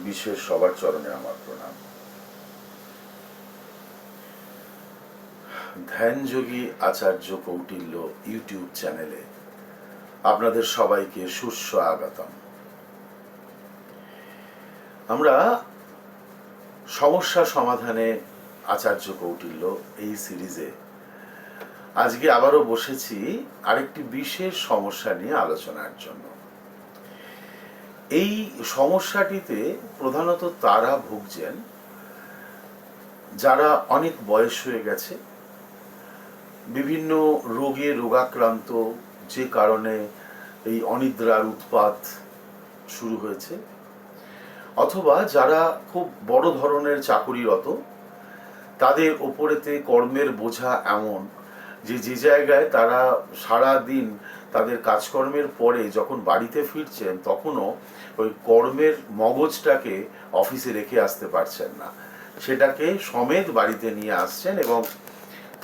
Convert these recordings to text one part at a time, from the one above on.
বিশেষ সবার চরণে আমার প্রণাম। ধ্যানযোগী আচার্য কৌটিল্য ইউটিউব চ্যানেলে আপনাদের সবাইকে সুস্বাগতম। আমরা সমস্যা সমাধানে আচার্য কৌটিল্য এই সিরিজে আজকে আবারও বসেছি আরেকটি বিশেষ সমস্যা নিয়ে আলোচনার জন্য। এই সমস্যাটিতে প্রধানত তারা ভুগছেন যারা অনেক বয়স হয়ে গেছে, বিভিন্ন রোগে রোগাক্রান্ত, যে কারণে এই অনিদ্রার উৎপাত শুরু হয়েছে, অথবা যারা খুব বড় ধরনের চাকুরিরত, তাদের ওপরেতে কর্মের বোঝা এমন যে যে জায়গায় তারা সারা দিন তাদের কাজকর্মের পরে যখন বাড়িতে ফিরছেন তখনও ওই কর্মের মগজটাকে অফিসে রেখে আসতে পারছেন না, সেটাকে সমেত বাড়িতে নিয়ে আসছেন এবং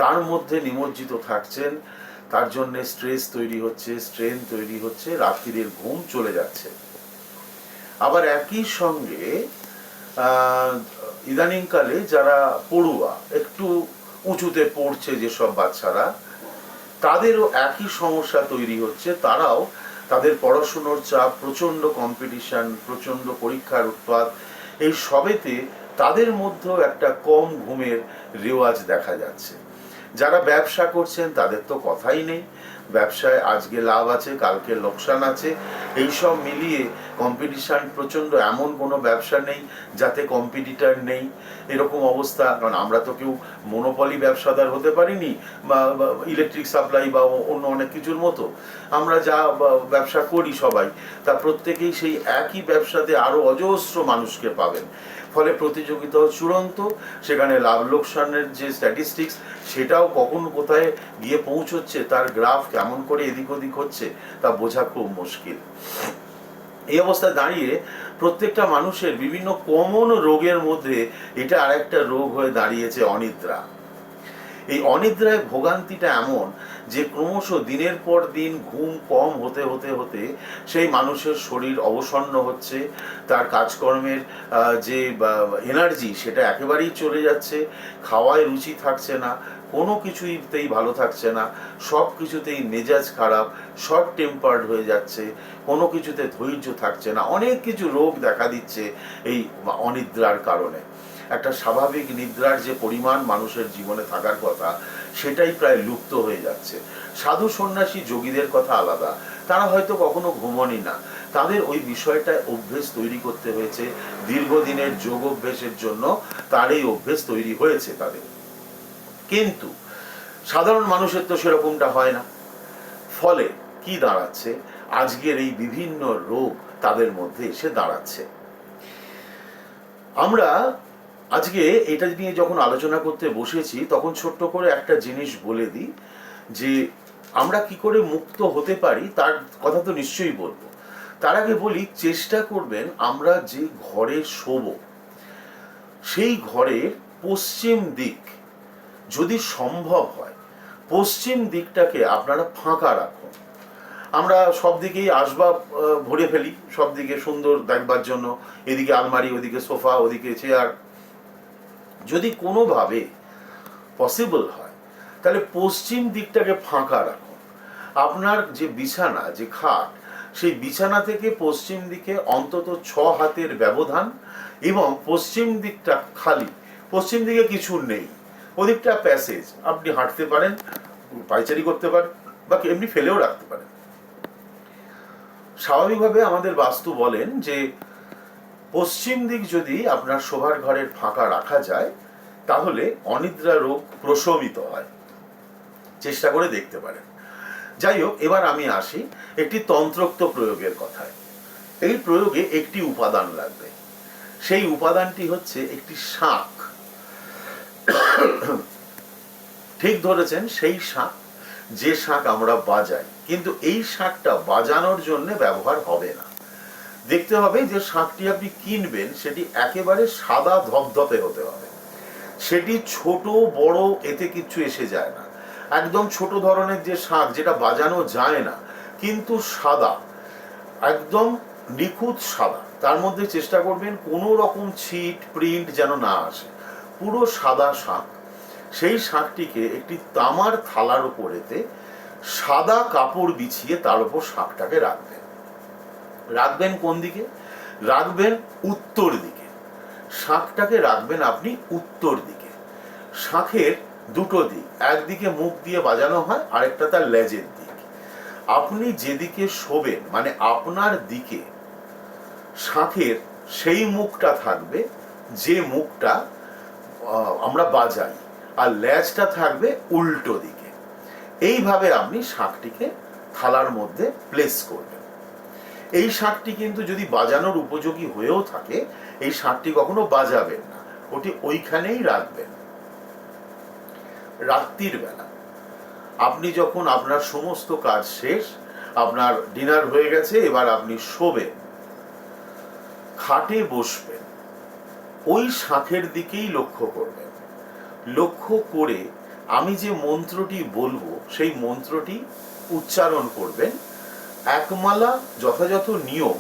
তার মধ্যে নিমজ্জিত থাকছেন। তার জন্য স্ট্রেস তৈরি হচ্ছে, স্ট্রেন তৈরি হচ্ছে, রাত্রির ঘুম চলে যাচ্ছে। আবার একই সঙ্গে ইদানিংকালে যারা পড়ুয়া, একটু উঁচুতে পড়ছে যেসব বাচ্চারা, তাদেরও একই সমস্যা তৈরি হচ্ছে। তারাও তাদের পড়াশুনোর চাপ, প্রচণ্ড কম্পিটিশন, প্রচণ্ড পরীক্ষার উৎপাত, এই সবেতে তাদের মধ্যেও একটা কম ঘুমের রেওয়াজ দেখা যাচ্ছে। যারা ব্যবসা করছেন তাদের তো কথাই নেই, ব্যবসায় আজকে লাভ আছে, কালকে লোকসান আছে। এইসব মিলিয়ে কম্পিটিশান প্রচণ্ড, এমন কোনো ব্যবসা নেই যাতে কম্পিটিটার নেই, এরকম অবস্থা। কারণ আমরা তো কেউ মনোপলি ব্যবসাদার হতে পারিনি, বা ইলেকট্রিক সাপ্লাই বা অন্য অনেক কিছুর মতো। আমরা যা ব্যবসা করি সবাই, তা প্রত্যেকেই সেই একই ব্যবসাতে আরও অজস্র মানুষকে পাবেন। ফলে প্রতিযোগিতাও চূড়ান্ত, সেখানে লাভ লোকসানের যে স্ট্যাটিস্টিক্স সেটাও কখন কোথায় গিয়ে পৌঁছচ্ছে, তার গ্রাফ কেমন করে এদিক ওদিক হচ্ছে তা বোঝা খুব মুশকিল। এই অবস্থায় দাঁড়িয়ে প্রত্যেকটা মানুষের বিভিন্ন কমন রোগের মধ্যে এটা আরেকটা রোগ হয়ে দাঁড়িয়েছে অনিদ্রা। এই অনিদ্রায় ভোগান্তিটা এমন যে ক্রমশ দিনের পর দিন ঘুম কম হতে হতে হতে সেই মানুষের শরীর অবসন্ন হচ্ছে, তার কাজকর্মের যে এনার্জি সেটা একেবারেই চলে যাচ্ছে, খাওয়ায় রুচি থাকছে না, কোনো কিছুতেই ভালো থাকছে না, সব কিছুতেই মেজাজ খারাপ, শর্ট টেম্পার্ড হয়ে যাচ্ছে, কোনো কিছুতে ধৈর্য থাকছে না, অনেক কিছু রোগ দেখা দিচ্ছে এই অনিদ্রার কারণে। একটা স্বাভাবিক নিদ্রার যে পরিমাণ মানুষের জীবনে থাকার কথা সেটাই প্রায় লুপ্ত হয়ে যাচ্ছে। সাধু সন্ন্যাসী যোগীদের কথা আলাদা, তারা হয়তো কখনো ঘুমোনি না, তাদের ওই বিষয়টায় অভ্যেস তৈরি করতে হয়েছে, দীর্ঘদিনের যোগ অভ্যেসের জন্য তার এই অভ্যেস তৈরি হয়েছে তাদের। কিন্তু সাধারণ মানুষের তো সেরকমটা হয় না। ফলে কি দাঁড়াচ্ছে, আজকের এই বিভিন্ন রোগ তাদের মধ্যে এসে দাঁড়াচ্ছে। আমরা আজকে এটা নিয়ে যখন আলোচনা করতে বসেছি তখন ছোট্ট করে একটা জিনিস বলে দিই, যে আমরা কি করে মুক্ত হতে পারি তার কথা তো নিশ্চয়ই বলবো। তার আগে বলি, চেষ্টা করবেন আমরা যে ঘরে শোবো সেই ঘরের পশ্চিম দিক যদি সম্ভব হয়, পশ্চিম দিকটাকে আপনারা ফাঁকা রাখুন। আমরা সব দিকেই আসবাব ভরে ফেলি, সব দিকে সুন্দর দেখবার জন্য, এদিকে আলমারি, ওদিকে সোফা, ওদিকে চেয়ার। যদি কোনোভাবে পসিবল হয় তাহলে পশ্চিম দিকটাকে ফাঁকা রাখুন। আপনার যে বিছানা, যে খাট, সেই বিছানা থেকে পশ্চিম দিকে অন্তত 6 হাতের ব্যবধান, এবং পশ্চিম দিকটা খালি, পশ্চিম দিকে কিছু নেই, ওদিকটা প্যাসেজ, আপনি হাঁটতে পারেন, পায়চারি করতে পারেন, বা এমনি ফেলেও রাখতে পারেন। স্বাভাবিকভাবে আমাদের বাস্তু বলেন যে পশ্চিম দিক যদি আপনার শোবার ঘরের ফাঁকা রাখা যায় তাহলে অনিদ্রা রোগ প্রশমিত হয়। চেষ্টা করে দেখতে পারেন। যাই হোক, এবার আমি আসি একটি তন্ত্রোক্ত প্রয়োগের কথায়। এই প্রয়োগে একটি উপাদান লাগবে, সেই উপাদানটি হচ্ছে একটি শাঁখ। ঠিক ধরেছেন, সেই শাঁখ, যে শাঁখ আমরা বাজাই, কিন্তু এই শাঁখটা বাজানোর জন্য ব্যবহার হবে না। দেখতে হবে যে শাঁখটি আপনি কিনবেন সেটি একেবারে সাদা ধপধপে হতে হবে। সেটি ছোট বড় এতে কিছু এসে যায় না। একদম ছোট ধরনের যে শাঁখ, যেটা বাজানো যায় না কিন্তু সাদা, একদম নিখুঁত সাদা, তার মধ্যে চেষ্টা করবেন কোনো রকম ছিট প্রিন্ট যেন না আসে, পুরো সাদা শাঁখ। সেই শাঁখটিকে একটি তামার থালার উপরেতে সাদা কাপড় বিছিয়ে তার উপর শাঁখটাকে রাখবেন। রাখবেন কোন দিকে? রাখবেন উত্তর দিকে। শাঁখটাকে রাখবেন আপনি উত্তর দিকে। শাঁখের দুটো দিক, একদিকে মুখ দিয়ে বাজানো হয়, আরেকটা তার লেজের দিক। আপনি যেদিকে শোবেন মানে আপনার দিকে শাঁখের সেই মুখটা থাকবে যে মুখটা আমরা বাজাই, আর লেজটা থাকবে উল্টো দিকে। এইভাবে আপনি শাঁখটিকে থালার মধ্যে প্লেস করবেন। এই শাঁখটি কিন্তু যদি বাজানোর উপযোগী হয়েও থাকে, এই শাঁখটি কখনো বাজাবেন না, ওটি ওইখানেই রাখবেন। রাত্রির বেলা আপনি যখন আপনার সমস্ত কাজ শেষ, আপনার ডিনার হয়ে গেছে, এবার আপনি শোবেন, খাটে বসবেন, ওই শাঁখের দিকেই লক্ষ্য করবেন। লক্ষ্য করে আমি যে মন্ত্রটি বলবো সেই মন্ত্রটি উচ্চারণ করবেন। একমালা যথাযথ নিয়ম,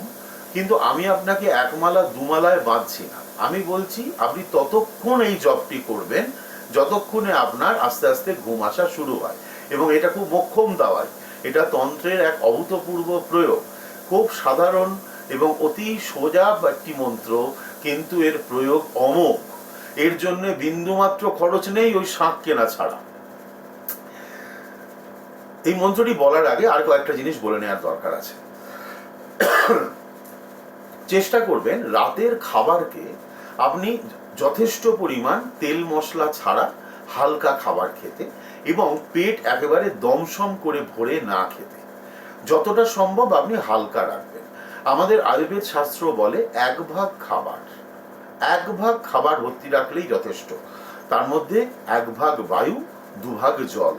কিন্তু আমি আপনাকে একমালা দুমালায় বাঁধছি না। আমি বলছি আপনি ততক্ষণ এই জপটি করবেন যতক্ষণে আপনার আস্তে আস্তে ঘুম আসা শুরু হয়। এবং এটা খুব মোক্ষম দাওয়াই, এটা তন্ত্রের এক অভূতপূর্ব প্রয়োগ। খুব সাধারণ এবং অতি সোজা একটি মন্ত্র, কিন্তু এর প্রয়োগ অমোঘ। এর জন্য বিন্দুমাত্র খরচ নেই ওই শাঁখ কেনা ছাড়া। এই মন্ত্রটি বলার আগে আর কয়েকটা জিনিস বলে নেওয়ার দরকার আছে। চেষ্টা করবেন রাতের খাবারকে আপনি যথেষ্ট পরিমাণ তেল মশলা ছাড়া হালকা খাবার খেতে, এবং পেট একেবারে দমসম করে ভরে না খেতে। যতটা সম্ভব আপনি হালকা রাখবেন। আমাদের আয়ুর্বেদ শাস্ত্র বলে 1 ভাগ খাবার, 1 ভাগ খাবার ভর্তি রাখলেই যথেষ্ট। তার মধ্যে 1 ভাগ বায়ু, 2 ভাগ জল।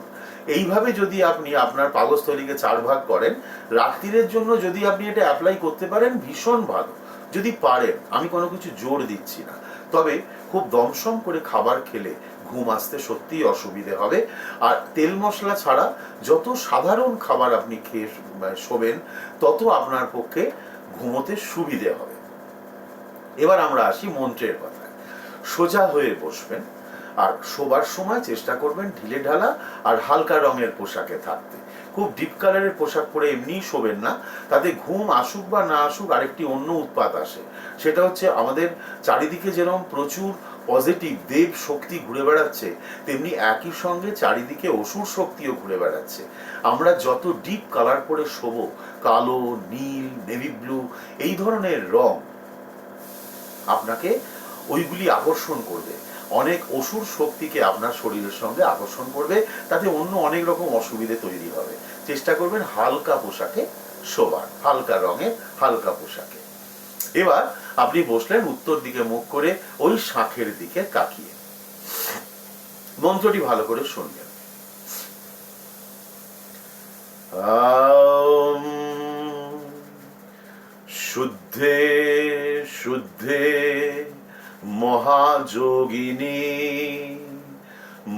এইভাবে যদি আপনি আপনার পাকস্থলীকে 4 ভাগ করেন, রাত্রির জন্য যদি আপনি এটা অ্যাপ্লাই করতে পারেন ভীষণ ভালো। যদি পারেন, আমি কোনো কিছু জোর দিচ্ছি না, তবে খুব দমসম করে খাবার খেলে ঘুম আসতে সত্যিই অসুবিধে হবে। আর তেল মশলা ছাড়া যত সাধারণ খাবার আপনি খেয়ে শোবেন, তত আপনার পক্ষে ঘুমোতে সুবিধে হবে। এবার আমরা আসি মন্ত্রের কথায়। সোজা হয়ে বসবেন, আর শোবার সময় চেষ্টা করবেন ঢিলে ঢালা আর হালকা রঙের পোশাকে থাকতে। খুব ডিপ কালারের পোশাক পরে এমনিই শোবেন না, তাতে ঘুম আসুক বা না আসুক আরেকটি অন্য উৎপাত আসে। সেটা হচ্ছে আমাদের চারিদিকে যেরকম প্রচুর পজিটিভ দেব শক্তি ঘুরে বেড়াচ্ছে, তেমনি একই সঙ্গে চারিদিকে অসুর শক্তিও ঘুরে বেড়াচ্ছে। আমরা যত ডিপ কালার পরে শোবো, কালো, নীল, নেভি ব্লু, এই ধরনের রং আপনাকে ওইগুলি আকর্ষণ করবে, অনেক অসুর শক্তিকে আপনার শরীরের সঙ্গে আকর্ষণ করবে, তাতে অন্য অনেক রকম অসুবিধে তৈরি হবে। চেষ্টা করবেন হালকা পোশাকে শোবার, হালকা রঙের হালকা পোশাকে। এবার আপনি বসলেন উত্তর দিকে মুখ করে, ওই শাঁখের দিকে তাকিয়ে। মন্ত্রটি ভালো করে শুনবেন। শুদ্ধে শুদ্ধে মহাযোগিনী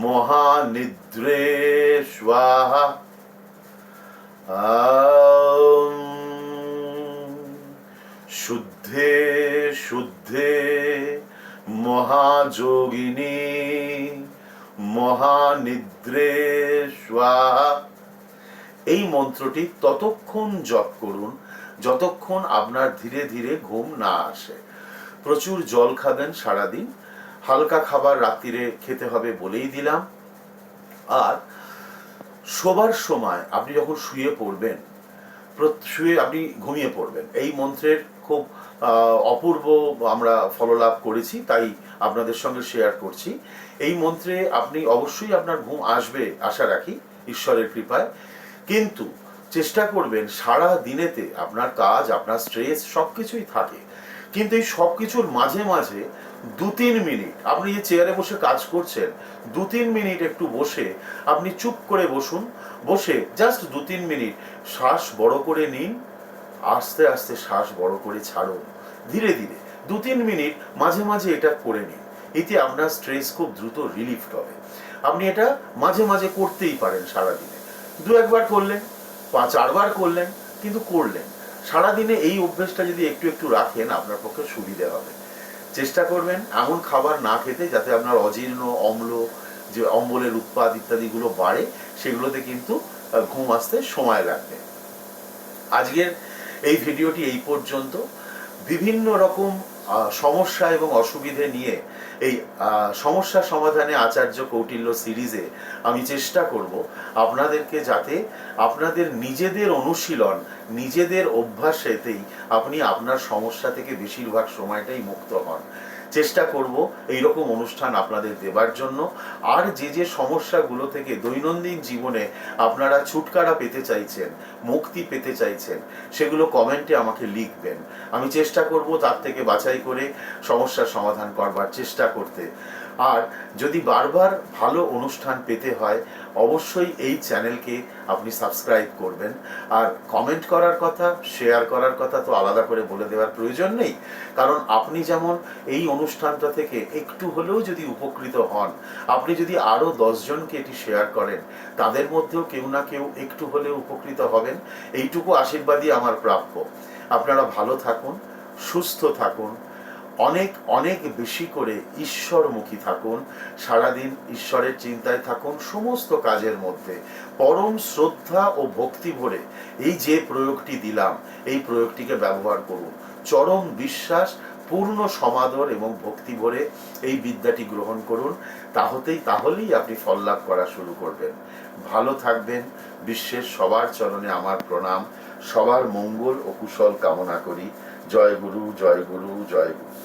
মহানিদ্রে স্বাহা। শুদ্ধে শুদ্ধে মহাযোগিনী মহানিদ্রে স্বাহা। এই মন্ত্রটি ততক্ষণ জপ করুন যতক্ষণ আপনার ধীরে ধীরে ঘুম না আসে। প্রচুর জল খাবেন সারাদিন, হালকা খাবার রাত্রিরে খেতে হবে বলেই দিলাম। আর শোবার সময় আপনি যখন শুয়ে পড়বেন, শুয়ে আপনি ঘুমিয়ে পড়বেন। এই মন্ত্রের খুব অপূর্ব আমরা ফললাভ করেছি, তাই আপনাদের সঙ্গে শেয়ার করছি। এই মন্ত্রে আপনি অবশ্যই আপনার ঘুম আসবে আশা রাখি ঈশ্বরের কৃপায়, কিন্তু চেষ্টা করবেন সারা দিনেতে আপনার কাজ, আপনার স্ট্রেস সবকিছুই থাকে, কিন্তু এই সব কিছুর মাঝে মাঝে 2-3 মিনিট আপনি যে চেয়ারে বসে কাজ করছেন, 2-3 মিনিট একটু বসে আপনি চুপ করে বসুন। বসে জাস্ট 2-3 মিনিট শ্বাস বড় করে নিন, আস্তে আস্তে শ্বাস বড় করে ছাড়ুন, ধীরে ধীরে 2-3 মিনিট মাঝে মাঝে এটা করে নিন। এতে আপনার স্ট্রেস খুব দ্রুত রিলিফ হবে। আপনি এটা মাঝে মাঝে করতেই পারেন সারাদিনে, 2-1 বার করলেন, 5-4 বার করলেন, কিন্তু করলেন। সারাদিনে এই অভ্যেসটা যদি একটু একটু রাখেন আপনার পক্ষে সুবিধে হবে। চেষ্টা করবেন এমন খাবার না খেতে যাতে আপনার অজীর্ণ, অম্ল, যে অম্বলের উৎপাদ ইত্যাদিগুলো বাড়ে, সেগুলোতে কিন্তু ঘুম আসতে সময় লাগবে। আজকের এই ভিডিওটি এই পর্যন্ত। বিভিন্ন রকম সমস্যা এবং অসুবিধে নিয়ে এই সমস্যা সমাধানে আচার্য কৌটিল্য সিরিজে আমি চেষ্টা করব আপনাদেরকে, যাতে আপনাদের নিজেদের অনুশীলন, নিজেদের অভ্যাসেতেই আপনি আপনার সমস্যা থেকে বেশিরভাগ সময়টাই মুক্ত হন। চেষ্টা করব এইরকম অনুষ্ঠান আপনাদের দেবার জন্য। আর যে যে সমস্যাগুলো থেকে দৈনন্দিন জীবনে আপনারা ছুটকারা পেতে চাইছেন, মুক্তি পেতে চাইছেন, সেগুলো কমেন্টে আমাকে লিখবেন। আমি চেষ্টা করব তার থেকে বাছাই করে সমস্যার সমাধান করবার চেষ্টা করতে। আর যদি বারবার ভালো অনুষ্ঠান পেতে হয় অবশ্যই এই চ্যানেলকে আপনি সাবস্ক্রাইব করবেন। আর কমেন্ট করার কথা, শেয়ার করার কথা তো আলাদা করে বলে দেওয়ার প্রয়োজন নেই, কারণ আপনি যেমন এই অনুষ্ঠানটা থেকে একটু হলেও যদি উপকৃত হন, আপনি যদি আরও 10 জনকে এটি শেয়ার করেন, তাদের মধ্যেও কেউ না কেউ একটু হলেও উপকৃত হবেন। এইটুকু আশীর্বাদই আমার প্রাপ্য। আপনারা ভালো থাকুন, সুস্থ থাকুন, অনেক অনেক বেশি করে ঈশ্বরমুখী থাকুন, সারাদিন ঈশ্বরের চিন্তায় থাকুন, সমস্ত কাজের মধ্যে পরম শ্রদ্ধা ও ভক্তি ভরে এই যে প্রয়োগটি দিলাম এই প্রয়োগটিকে ব্যবহার করুন। চরম বিশ্বাস, পূর্ণ সমাদর এবং ভক্তি ভরে এই বিদ্যাটি গ্রহণ করুন। তাহলেই আপনি ফল লাভ করা শুরু করবেন। ভালো থাকবেন। বিশ্বের সবার চরণে আমার প্রণাম। সবার মঙ্গল ও কুশল কামনা করি। জয় গুরু, জয় গুরু, জয় গুরু।